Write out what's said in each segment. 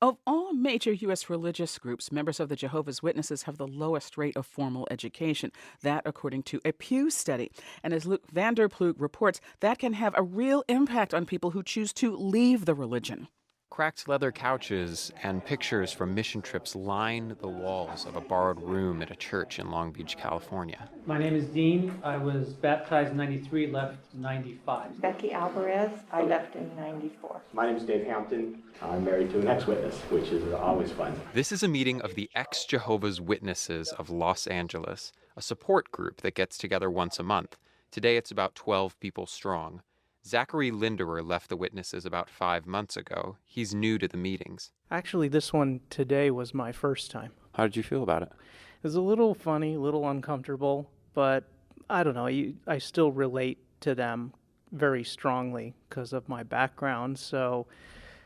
Of all major U.S. religious groups, members of the Jehovah's Witnesses have the lowest rate of formal education. That, according to a Pew study. And as Luke Vanderploeg reports, that can have a real impact on people who choose to leave the religion. Cracked leather couches and pictures from mission trips line the walls of a borrowed room at a church in Long Beach, California. My name is Dean. I was baptized in 93, left in 95. Becky Alvarez. I left in 94. My name is Dave Hampton. I'm married to an ex-witness, which is always fun. This is a meeting of the ex-Jehovah's Witnesses of Los Angeles, a support group that gets together once a month. Today it's about 12 people strong. Zachary Linderer left the Witnesses about 5 months ago. He's new to the meetings. Actually, this one today was my first time. How did you feel about it? It was a little funny, a little uncomfortable, but I don't know, I still relate to them very strongly because of my background, so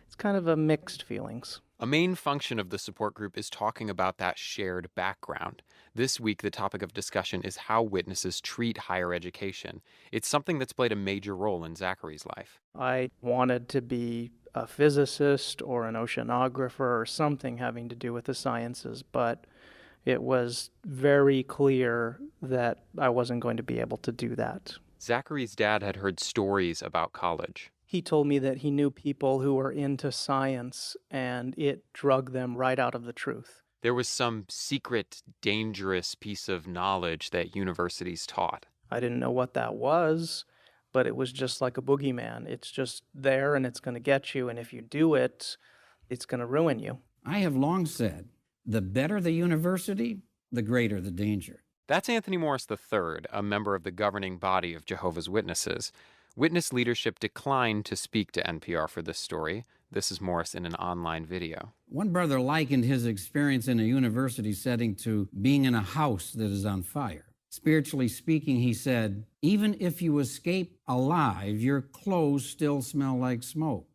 it's kind of a mixed feelings. A main function of the support group is talking about that shared background. This week, the topic of discussion is how witnesses treat higher education. It's something that's played a major role in Zachary's life. I wanted to be a physicist or an oceanographer or something having to do with the sciences, but it was very clear that I wasn't going to be able to do that. Zachary's dad had heard stories about college. He told me that he knew people who were into science and it drug them right out of the truth. There was some secret, dangerous piece of knowledge that universities taught. I didn't know what that was, but it was just like a boogeyman. It's just there and it's going to get you, and if you do it, it's going to ruin you. I have long said, the better the university, the greater the danger. That's Anthony Morris III, a member of the governing body of Jehovah's Witnesses. Witness leadership declined to speak to NPR for this story. This is Morris in an online video. One brother likened his experience in a university setting to being in a house that is on fire. Spiritually speaking, he said, even if you escape alive, your clothes still smell like smoke.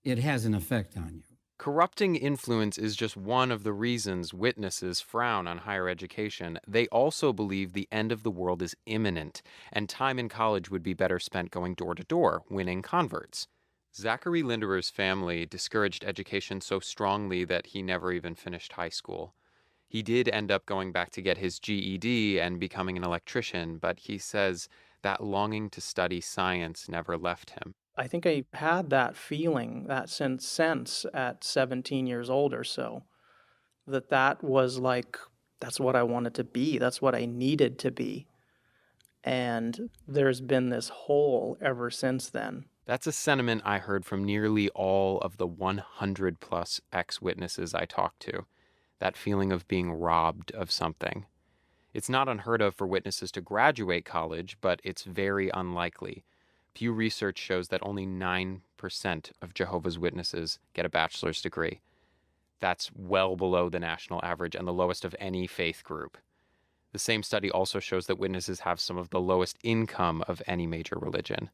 It has an effect on you. Corrupting influence is just one of the reasons witnesses frown on higher education. They also believe the end of the world is imminent, and time in college would be better spent going door to door, winning converts. Zachary Linderer's family discouraged education so strongly that he never even finished high school. He did end up going back to get his GED and becoming an electrician, but he says that longing to study science never left him. I think I had that feeling, that sense at 17 years old or so, that was like, that's what I wanted to be. That's what I needed to be. And there's been this hole ever since then. That's a sentiment I heard from nearly all of the 100 plus ex-witnesses I talked to. That feeling of being robbed of something. It's not unheard of for witnesses to graduate college, but it's very unlikely. Pew Research shows that only 9% of Jehovah's Witnesses get a bachelor's degree. That's well below the national average and the lowest of any faith group. The same study also shows that witnesses have some of the lowest income of any major religion.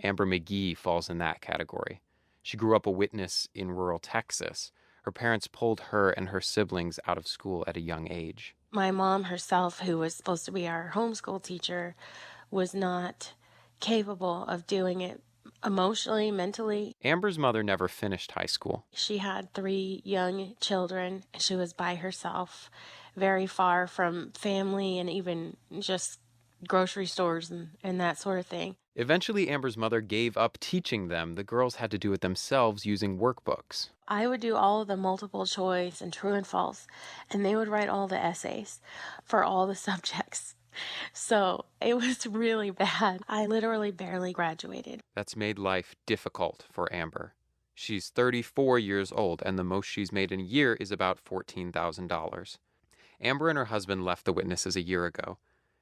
Amber McGee falls in that category. She grew up a witness in rural Texas. Her parents pulled her and her siblings out of school at a young age. My mom herself, who was supposed to be our homeschool teacher, was not capable of doing it emotionally, mentally. Amber's mother never finished high school. She had 3 young children. She was by herself, very far from family and even just grocery stores and that sort of thing. Eventually, Amber's mother gave up teaching them. The girls had to do it themselves using workbooks. I would do all of the multiple choice and true and false, and they would write all the essays for all the subjects. So it was really bad. I literally barely graduated. That's made life difficult for Amber. She's 34 years old, and the most she's made in a year is about $14,000. Amber and her husband left the Witnesses a year ago.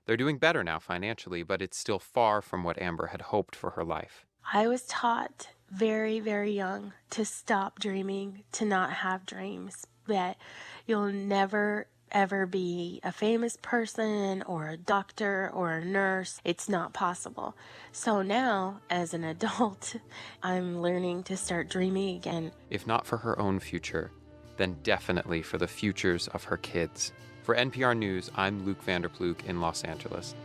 They're doing better now financially, but it's still far from what Amber had hoped for her life. I was taught very, very young to stop dreaming, to not have dreams, that you'll never ever be a famous person or a doctor or a nurse. It's not possible. So now, as an adult, I'm learning to start dreaming again. If not for her own future, then definitely for the futures of her kids. For NPR News, I'm Luke Vanderploeg in Los Angeles.